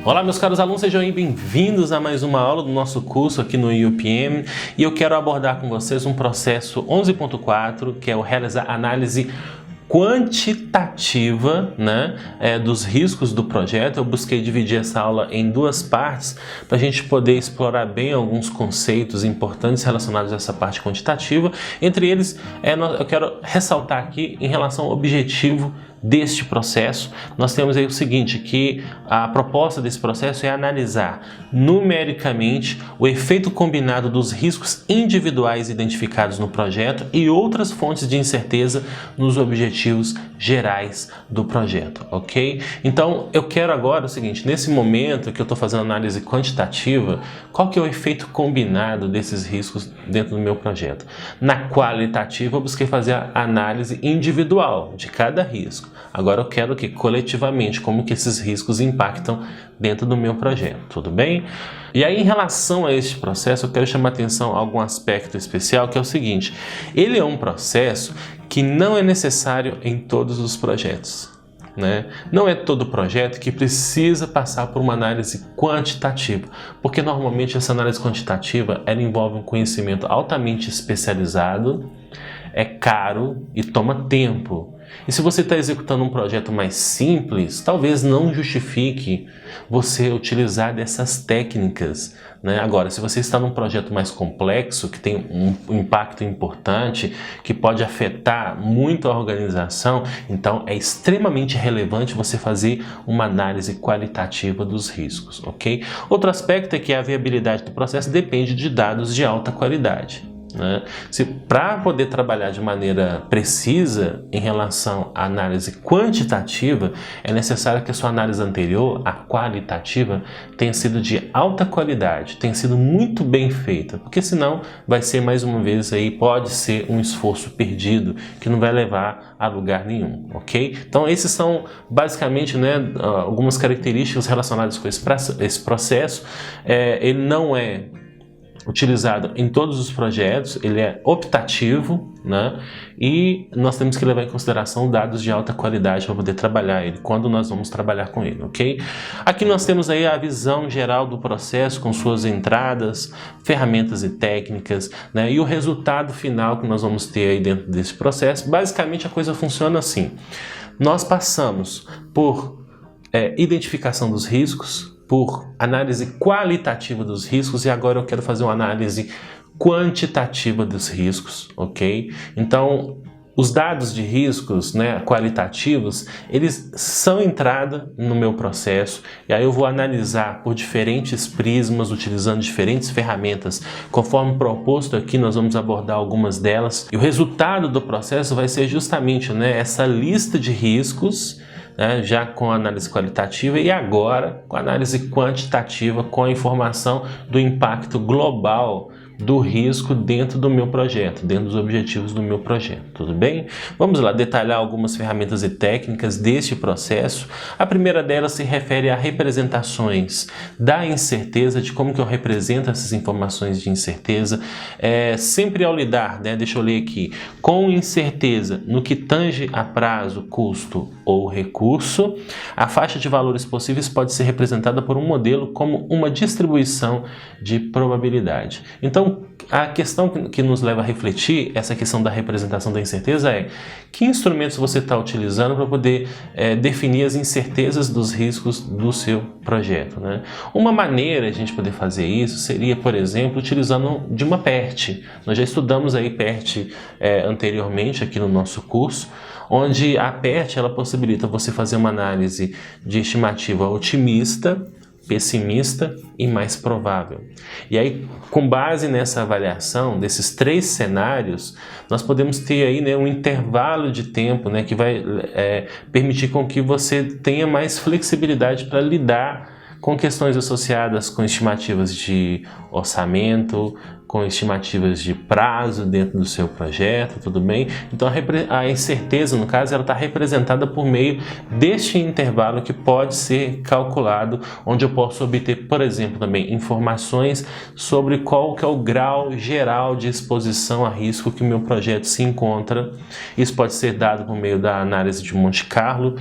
Olá meus caros alunos, sejam bem-vindos a mais uma aula do nosso curso aqui no UPM e eu quero abordar com vocês um processo 11.4 que é o realizar análise quantitativa, dos riscos do projeto. Eu busquei dividir essa aula em duas partes para a gente poder explorar bem alguns conceitos importantes relacionados a essa parte quantitativa. Entre eles, eu quero ressaltar aqui em relação ao objetivo deste processo. Nós temos aí o seguinte, que a proposta desse processo é analisar numericamente o efeito combinado dos riscos individuais identificados no projeto e outras fontes de incerteza nos objetivos gerais do projeto, ok? Então, eu quero agora o seguinte, nesse momento que eu estou fazendo análise quantitativa, qual que é o efeito combinado desses riscos dentro do meu projeto? Na qualitativa, eu busquei fazer a análise individual de cada risco. Agora eu quero que coletivamente, como que esses riscos impactam dentro do meu projeto, tudo bem? E aí, em relação a este processo, eu quero chamar a atenção a algum aspecto especial, que é o seguinte, ele é um processo que não é necessário em todos os projetos. Não é todo projeto que precisa passar por uma análise quantitativa, porque normalmente essa análise quantitativa ela envolve um conhecimento altamente especializado, é caro e toma tempo. E se você está executando um projeto mais simples, talvez não justifique você utilizar dessas técnicas. Agora, se você está num projeto mais complexo, que tem um impacto importante, que pode afetar muito a organização, então é extremamente relevante você fazer uma análise qualitativa dos riscos, ok? Outro aspecto é que a viabilidade do processo depende de dados de alta qualidade. Para poder trabalhar de maneira precisa em relação à análise quantitativa, é necessário que a sua análise anterior, a qualitativa, tenha sido de alta qualidade, tenha sido muito bem feita, porque senão vai ser mais uma vez aí, pode ser um esforço perdido que não vai levar a lugar nenhum, ok? Então esses são basicamente algumas características relacionadas com esse processo. Ele não é utilizado em todos os projetos, ele é optativo, e nós temos que levar em consideração dados de alta qualidade para poder trabalhar ele, quando nós vamos trabalhar com ele, ok? Aqui nós temos aí a visão geral do processo com suas entradas, ferramentas e técnicas, e o resultado final que nós vamos ter aí dentro desse processo. Basicamente a coisa funciona assim, nós passamos por identificação dos riscos, por análise qualitativa dos riscos e agora eu quero fazer uma análise quantitativa dos riscos, ok? Então, os dados de riscos qualitativos, eles são entrada no meu processo e aí eu vou analisar por diferentes prismas, utilizando diferentes ferramentas. Conforme proposto aqui, nós vamos abordar algumas delas e o resultado do processo vai ser justamente essa lista de riscos, já com a análise qualitativa e agora com a análise quantitativa, com a informação do impacto global do risco dentro do meu projeto, dentro dos objetivos do meu projeto, tudo bem? Vamos lá detalhar algumas ferramentas e técnicas deste processo. A primeira delas se refere a representações da incerteza, de como que eu represento essas informações de incerteza. Sempre ao lidar, deixa eu ler aqui, com incerteza no que tange a prazo, custo ou recurso, a faixa de valores possíveis pode ser representada por um modelo como uma distribuição de probabilidade. Então, a questão que nos leva a refletir essa questão da representação da incerteza é que instrumentos você está utilizando para poder definir as incertezas dos riscos do seu projeto. Uma maneira de a gente poder fazer isso seria, por exemplo, utilizando de uma PERT. Nós já estudamos aí PERT anteriormente aqui no nosso curso, onde a PERT ela possibilita você fazer uma análise de estimativa otimista, pessimista e mais provável. E aí, com base nessa avaliação desses três cenários, nós podemos ter aí um intervalo de tempo que vai permitir com que você tenha mais flexibilidade para lidar com questões associadas com estimativas de orçamento, com estimativas de prazo dentro do seu projeto, tudo bem? Então a incerteza, no caso, ela está representada por meio deste intervalo que pode ser calculado, onde eu posso obter, por exemplo, também informações sobre qual que é o grau geral de exposição a risco que o meu projeto se encontra. Isso pode ser dado por meio da análise de Monte Carlo,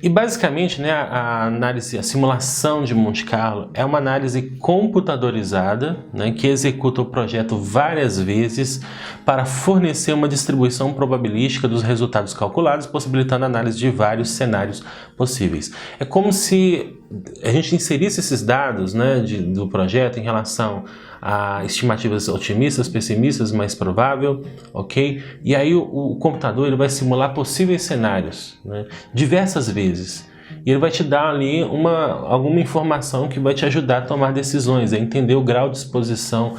E basicamente, né, a análise, a simulação de Monte Carlo é uma análise computadorizada, né, que executa o projeto várias vezes para fornecer uma distribuição probabilística dos resultados calculados, possibilitando a análise de vários cenários possíveis. É como se a gente inserisse esses dados, né, do projeto em relação a estimativas otimistas, pessimistas, mais provável, ok? E aí o computador ele vai simular possíveis cenários, né, diversas vezes. E ele vai te dar ali alguma informação que vai te ajudar a tomar decisões, a entender o grau de exposição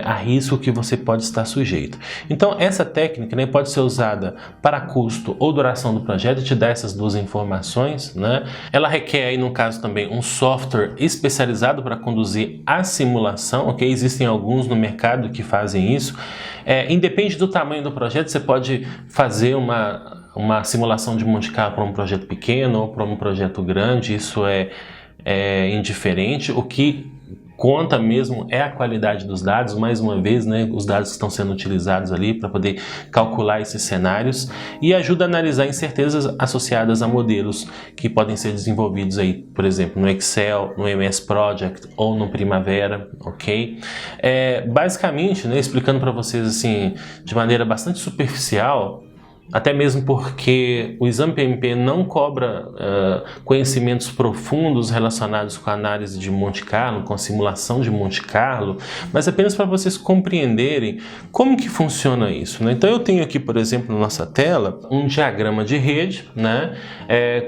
a risco que você pode estar sujeito. Então essa técnica, né, pode ser usada para custo ou duração do projeto e te dá essas duas informações, né? Ela requer aí no caso também um software especializado para conduzir a simulação, ok? Existem alguns no mercado que fazem isso. Independe do tamanho do projeto, você pode fazer uma simulação de Monte Carlo para um projeto pequeno ou para um projeto grande, isso é indiferente. O que conta mesmo é a qualidade dos dados, mais uma vez, né, os dados que estão sendo utilizados ali para poder calcular esses cenários, e ajuda a analisar incertezas associadas a modelos que podem ser desenvolvidos aí, por exemplo, no Excel, no MS Project ou no Primavera, ok? Basicamente, né, explicando para vocês assim, de maneira bastante superficial, até mesmo porque o exame PMP não cobra conhecimentos profundos relacionados com a análise de Monte Carlo, com a simulação de Monte Carlo, mas apenas para vocês compreenderem como que funciona isso, né? Então eu tenho aqui, por exemplo, na nossa tela, um diagrama de rede, né,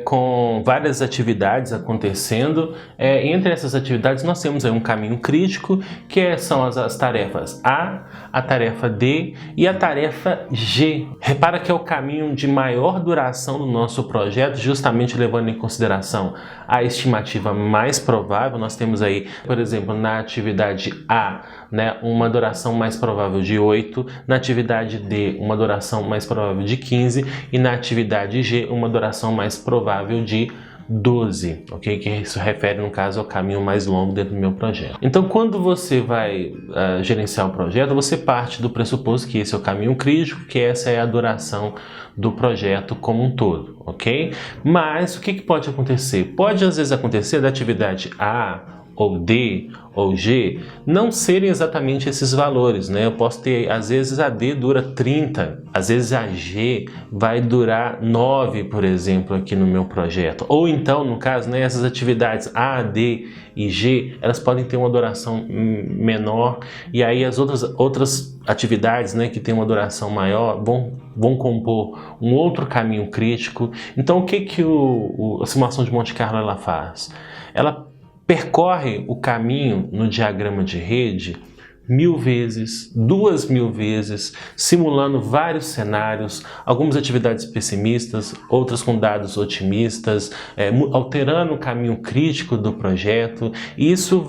com várias atividades acontecendo. Entre essas atividades nós temos aí um caminho crítico, que são as tarefas A tarefa D e a tarefa G. Repara que é o caminho de maior duração do nosso projeto, justamente levando em consideração a estimativa mais provável. Nós temos aí, por exemplo, na atividade A, né, uma duração mais provável de 8, na atividade D, uma duração mais provável de 15 e na atividade G, uma duração mais provável de 12, ok? Que isso refere, no caso, ao caminho mais longo dentro do meu projeto. Então, quando você vai gerenciar o projeto, você parte do pressuposto que esse é o caminho crítico, que essa é a duração do projeto como um todo, ok? Mas o que pode acontecer? Pode, às vezes, acontecer da atividade A ou D ou G não serem exatamente esses valores, né? Eu posso ter, às vezes a D dura 30, às vezes a G vai durar 9, por exemplo, aqui no meu projeto. Ou então, no caso, né, essas atividades A, D e G, elas podem ter uma duração menor, e aí as outras atividades, né, que têm uma duração maior vão compor um outro caminho crítico. Então, o que a simulação de Monte Carlo ela faz? Ela percorre o caminho no diagrama de rede 1000 vezes, 2000 vezes, simulando vários cenários, algumas atividades pessimistas, outras com dados otimistas, alterando o caminho crítico do projeto. E isso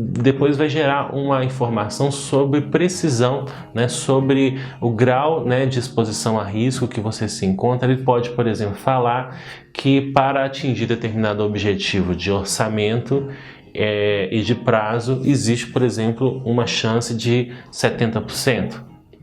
depois vai gerar uma informação sobre precisão, né, sobre o grau, né, de exposição a risco que você se encontra. Ele pode, por exemplo, falar que para atingir determinado objetivo de orçamento e de prazo, existe, por exemplo, uma chance de 70%,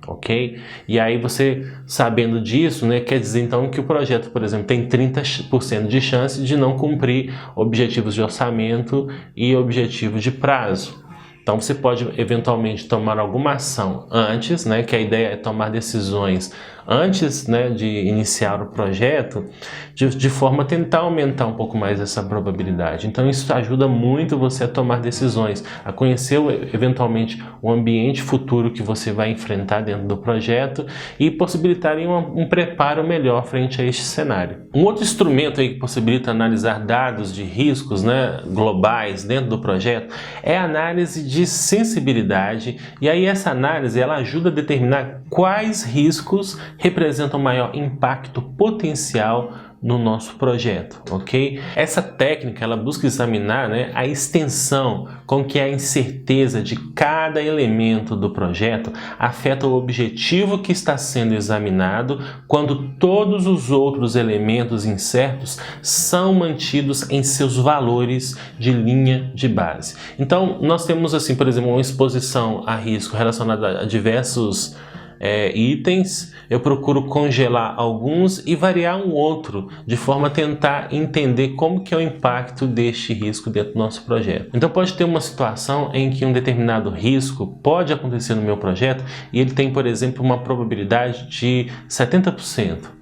ok? E aí você, sabendo disso, né, quer dizer então que o projeto, por exemplo, tem 30% de chance de não cumprir objetivos de orçamento e objetivos de prazo. Então você pode eventualmente tomar alguma ação antes, né, que a ideia é tomar decisões antes, né, de iniciar o projeto, de forma a tentar aumentar um pouco mais essa probabilidade. Então isso ajuda muito você a tomar decisões, a conhecer eventualmente o ambiente futuro que você vai enfrentar dentro do projeto e possibilitar um preparo melhor frente a este cenário. Um outro instrumento aí que possibilita analisar dados de riscos, né, globais dentro do projeto é a análise de sensibilidade, e aí essa análise ela ajuda a determinar quais riscos representam maior impacto potencial no nosso projeto, ok? Essa técnica ela busca examinar, né, a extensão com que a incerteza de cada elemento do projeto afeta o objetivo que está sendo examinado quando todos os outros elementos incertos são mantidos em seus valores de linha de base. Então, nós temos assim, por exemplo, uma exposição a risco relacionada a diversos itens, eu procuro congelar alguns e variar um outro, de forma a tentar entender como que é o impacto deste risco dentro do nosso projeto. Então pode ter uma situação em que um determinado risco pode acontecer no meu projeto e ele tem, por exemplo, uma probabilidade de 70%.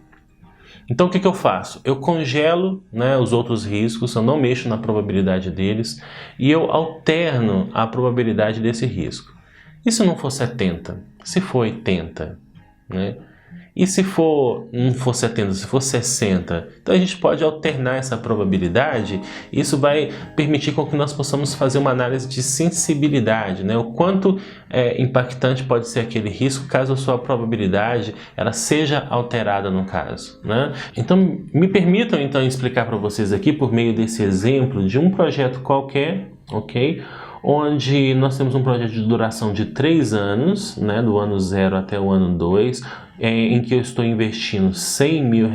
Então o que eu faço? Eu congelo, né, os outros riscos, eu não mexo na probabilidade deles e eu alterno a probabilidade desse risco. E se não for 70? Se for 80? Né? E se não for 70, se for 60? Então a gente pode alternar essa probabilidade e isso vai permitir com que nós possamos fazer uma análise de sensibilidade, né? O quanto impactante pode ser aquele risco caso a sua probabilidade ela seja alterada no caso, né? Então me permitam então explicar para vocês aqui por meio desse exemplo de um projeto qualquer, ok? Onde nós temos um projeto de duração de 3 anos, né, do ano 0 até o ano 2, em que eu estou investindo R$100 mil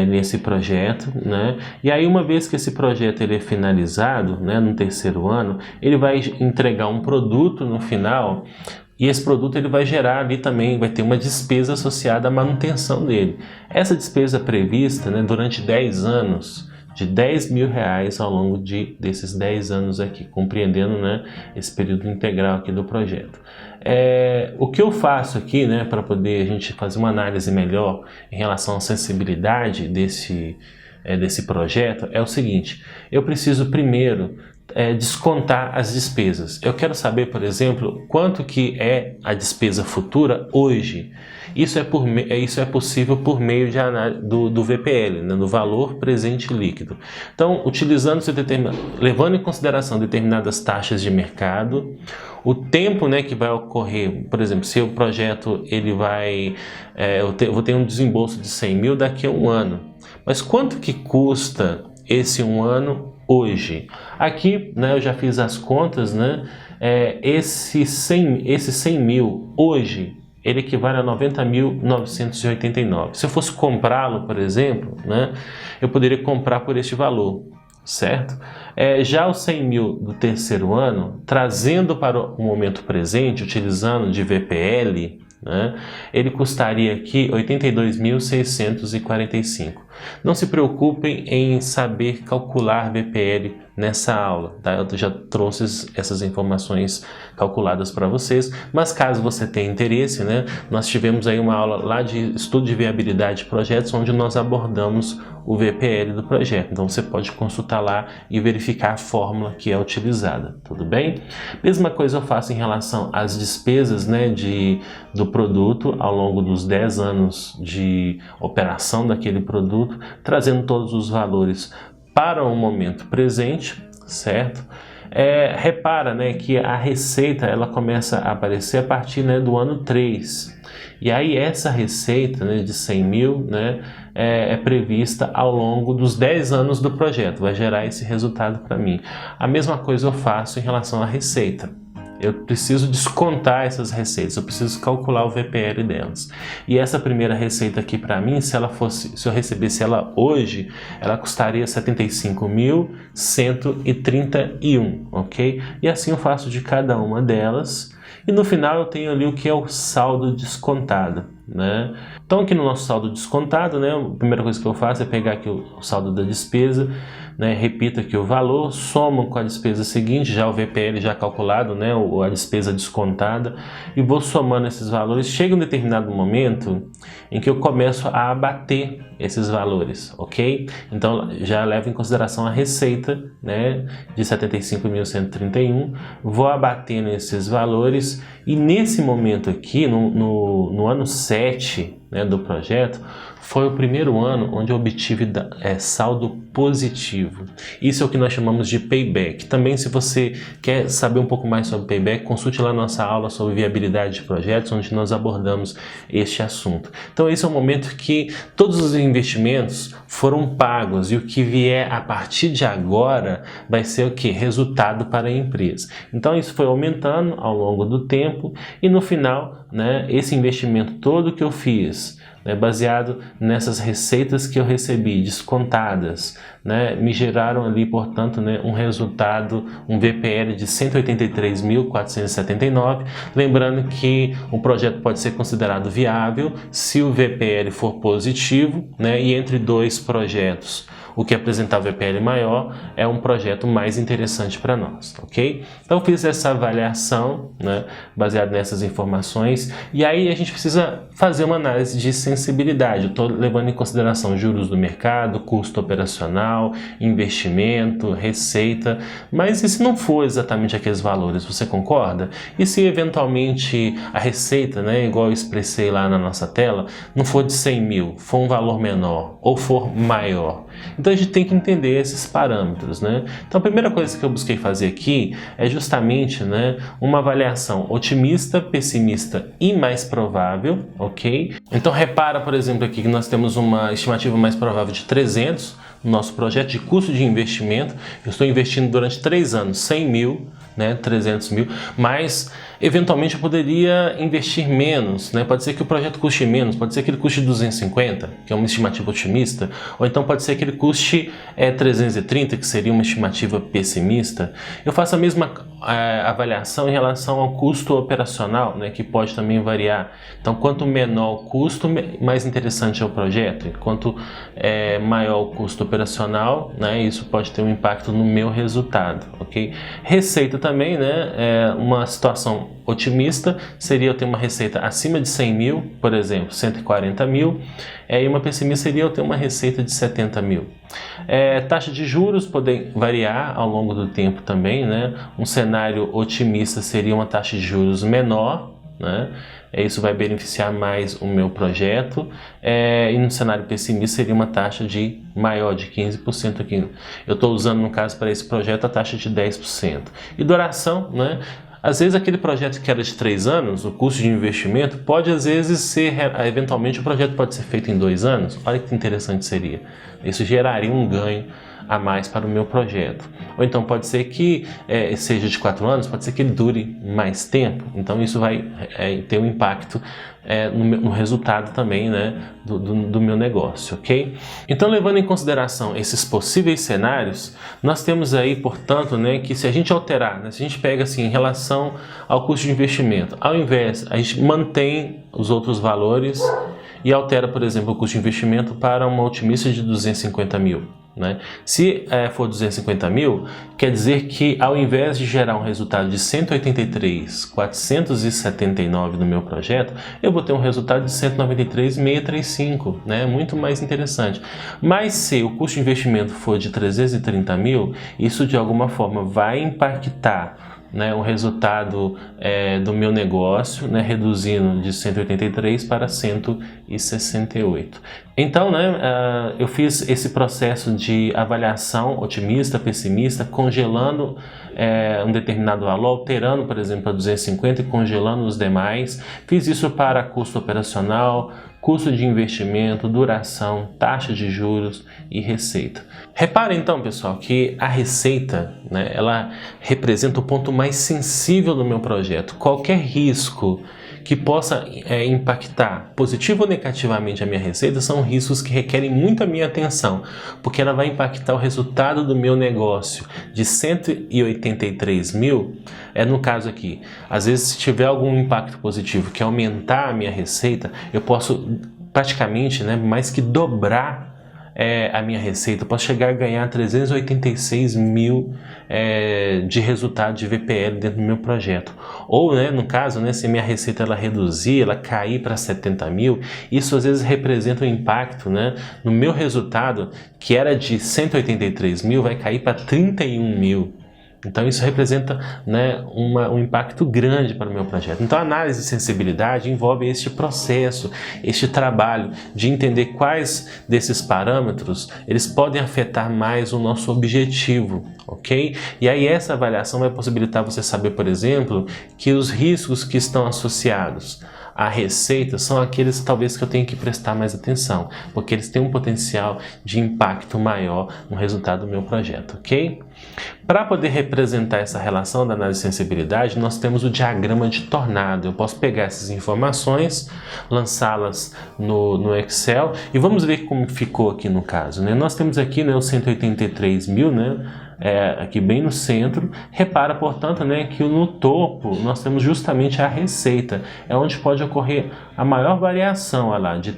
nesse projeto, né? E aí uma vez que esse projeto ele é finalizado, né, no 3º ano, ele vai entregar um produto no final. E esse produto ele vai gerar ali também, vai ter uma despesa associada à manutenção dele. Essa despesa prevista, né, durante 10 anos, de R$10 mil ao longo desses 10 anos aqui, compreendendo, né, esse período integral aqui do projeto. O que eu faço aqui, né, para poder a gente fazer uma análise melhor em relação à sensibilidade desse projeto é o seguinte: eu preciso primeiro descontar as despesas. Eu quero saber, por exemplo, quanto que é a despesa futura hoje. Isso é possível por meio do VPL, né, do valor presente líquido. Então, levando em consideração determinadas taxas de mercado, o tempo, né, que vai ocorrer, por exemplo, se o projeto ele eu vou ter um desembolso de 100 mil daqui a um ano, mas quanto que custa esse um ano hoje? Aqui, né, eu já fiz as contas, né, esse 100 mil hoje ele equivale a 90.989. Se eu fosse comprá-lo, por exemplo, né, eu poderia comprar por este valor, certo? Já os 100 mil do 3º ano, trazendo para o momento presente, utilizando de VPL, né, ele custaria aqui 82.645. Não se preocupem em saber calcular VPL nessa aula, tá? Eu já trouxe essas informações calculadas para vocês, mas caso você tenha interesse, né, nós tivemos aí uma aula lá de estudo de viabilidade de projetos, onde nós abordamos o VPL do projeto. Então você pode consultar lá e verificar a fórmula que é utilizada, tudo bem? Mesma coisa eu faço em relação às despesas, né, do produto ao longo dos 10 anos de operação daquele produto, trazendo todos os valores para o momento presente, certo? Repara, né, que a receita ela começa a aparecer a partir, né, do ano 3. E aí essa receita, né, de 100 mil, né, é prevista ao longo dos 10 anos do projeto, vai gerar esse resultado para mim. A mesma coisa eu faço em relação à receita. Eu preciso descontar essas receitas, eu preciso calcular o VPL delas. E essa primeira receita aqui para mim, se eu recebesse ela hoje, ela custaria 75.131, ok? E assim eu faço de cada uma delas. E no final eu tenho ali o que é o saldo descontado, né? Então aqui no nosso saldo descontado, né, a primeira coisa que eu faço é pegar aqui o saldo da despesa, né, repito aqui o valor, somo com a despesa seguinte, já o VPL já calculado, né, a despesa descontada, e vou somando esses valores. Chega um determinado momento em que eu começo a abater esses valores, ok? Então já levo em consideração a receita, né, de 75.131, vou abatendo esses valores e nesse momento aqui, no ano 7, né, do projeto, foi o primeiro ano onde eu obtive saldo positivo. Isso é o que nós chamamos de payback. Também, se você quer saber um pouco mais sobre payback, consulte lá nossa aula sobre viabilidade de projetos, onde nós abordamos este assunto. Então esse é o momento que todos os investimentos foram pagos e o que vier a partir de agora vai ser o que? Resultado para a empresa. Então isso foi aumentando ao longo do tempo e no final, né, esse investimento todo que eu fiz fiz, né, baseado nessas receitas que eu recebi, descontadas, né, me geraram ali, portanto, né, um resultado, um VPL de 183.479. Lembrando que o projeto pode ser considerado viável se o VPL for positivo, né, e entre dois projetos, o que apresentar o VPL maior é um projeto mais interessante para nós, ok? Então fiz essa avaliação, né, baseado nessas informações, e aí a gente precisa fazer uma análise de sensibilidade. Eu estou levando em consideração juros do mercado, custo operacional, investimento, receita, mas e se não for exatamente aqueles valores, você concorda? E se eventualmente a receita, né, igual eu expressei lá na nossa tela, não for de 100 mil, for um valor menor ou for maior? Então a gente tem que entender esses parâmetros, né? Então a primeira coisa que eu busquei fazer aqui é justamente, né, uma avaliação otimista, pessimista e mais provável, ok? Então repara, por exemplo, aqui que nós temos uma estimativa mais provável de 300 no nosso projeto de custo de investimento. Eu estou investindo durante 3 anos 100 mil, né, 300 mil, mas eventualmente eu poderia investir menos, né? Pode ser que o projeto custe menos, pode ser que ele custe 250, que é uma estimativa otimista, ou então pode ser que ele custe 330, que seria uma estimativa pessimista. Eu faço a mesma avaliação em relação ao custo operacional, né, que pode também variar. Então, quanto menor o custo, mais interessante é o projeto. Quanto maior o custo operacional, né, isso pode ter um impacto no meu resultado, ok? Receita também, né, uma situação otimista seria eu ter uma receita acima de 100 mil, por exemplo, 140 mil, e uma pessimista seria eu ter uma receita de 70 mil. Taxa de juros podem variar ao longo do tempo também, né? Um cenário otimista seria uma taxa de juros menor, né? Isso vai beneficiar mais o meu projeto, e no cenário pessimista seria uma taxa de maior, de 15% aqui. Eu estou usando, no caso, para esse projeto, a taxa de 10%. E duração, né? Às vezes aquele projeto que era de 3 anos, o custo de investimento pode às vezes ser, eventualmente o projeto pode ser feito em 2 anos. Olha que interessante seria. Isso geraria um ganho a mais para o meu projeto. Ou então pode ser que seja de 4 anos, pode ser que ele dure mais tempo. Então isso vai ter um impacto no resultado também, né, do meu negócio, ok? Então, levando em consideração esses possíveis cenários, nós temos aí, portanto, né, que se a gente alterar, né, se a gente pega assim em relação ao custo de investimento, ao invés, a gente mantém os outros valores e altera, por exemplo, o custo de investimento para uma otimista de 250 mil. Né? Se for 250 mil, quer dizer que ao invés de gerar um resultado de 183.479 no meu projeto, eu vou ter um resultado de 193.635, né? Muito mais interessante. Mas se o custo de investimento for de 330 mil, isso de alguma forma vai impactar, né, o resultado do meu negócio, né, reduzindo de 183 para 168. Então, né, eu fiz esse processo de avaliação otimista, pessimista, congelando um determinado valor, alterando, por exemplo, para 250 e congelando os demais. Fiz isso para custo operacional, custo de investimento, duração, taxa de juros e receita. Repara então, pessoal, que a receita, né, ela representa o ponto mais sensível do meu projeto. Qualquer risco que possa impactar positivo ou negativamente a minha receita são riscos que requerem muito a minha atenção, porque ela vai impactar o resultado do meu negócio de 183 mil. No caso aqui, às vezes se tiver algum impacto positivo que aumentar a minha receita, eu posso praticamente, né, mais que dobrar a minha receita. Eu posso chegar a ganhar 386 mil de resultado de VPL dentro do meu projeto. Ou, né, no caso, né, se minha receita ela reduzir, ela cair para 70 mil, isso às vezes representa um impacto, né, no meu resultado, que era de 183 mil, vai cair para 31 mil. Então isso representa, né, um impacto grande para o meu projeto. Então a análise de sensibilidade envolve este processo, este trabalho de entender quais desses parâmetros eles podem afetar mais o nosso objetivo, ok? E aí essa avaliação vai possibilitar você saber, por exemplo, que os riscos que estão associados a receita são aqueles talvez que eu tenho que prestar mais atenção, porque eles têm um potencial de impacto maior no resultado do meu projeto, ok? Para poder representar essa relação da análise de sensibilidade, nós temos o diagrama de tornado. Eu posso pegar essas informações, lançá-las no Excel e vamos ver como ficou aqui no caso, né? Nós temos aqui, né, os 183 mil, né? Aqui bem no centro. Repara, portanto, né, que no topo nós temos justamente a receita, é onde pode ocorrer a maior variação, olha lá, de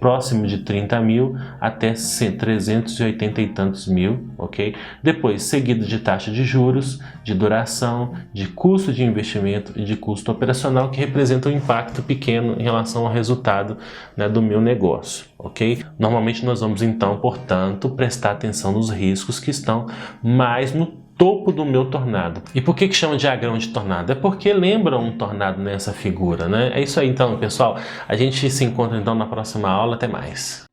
próximo de 30 mil até 380 e tantos mil, ok? Depois, seguido de taxa de juros, de duração, de custo de investimento e de custo operacional, que representam um impacto pequeno em relação ao resultado, né, do meu negócio, ok? Normalmente nós vamos então, portanto, prestar atenção nos riscos que estão mais no topo do meu tornado. E por que chama de diagrama de tornado? É porque lembra um tornado nessa figura, né? É isso aí então, pessoal. A gente se encontra então na próxima aula. Até mais.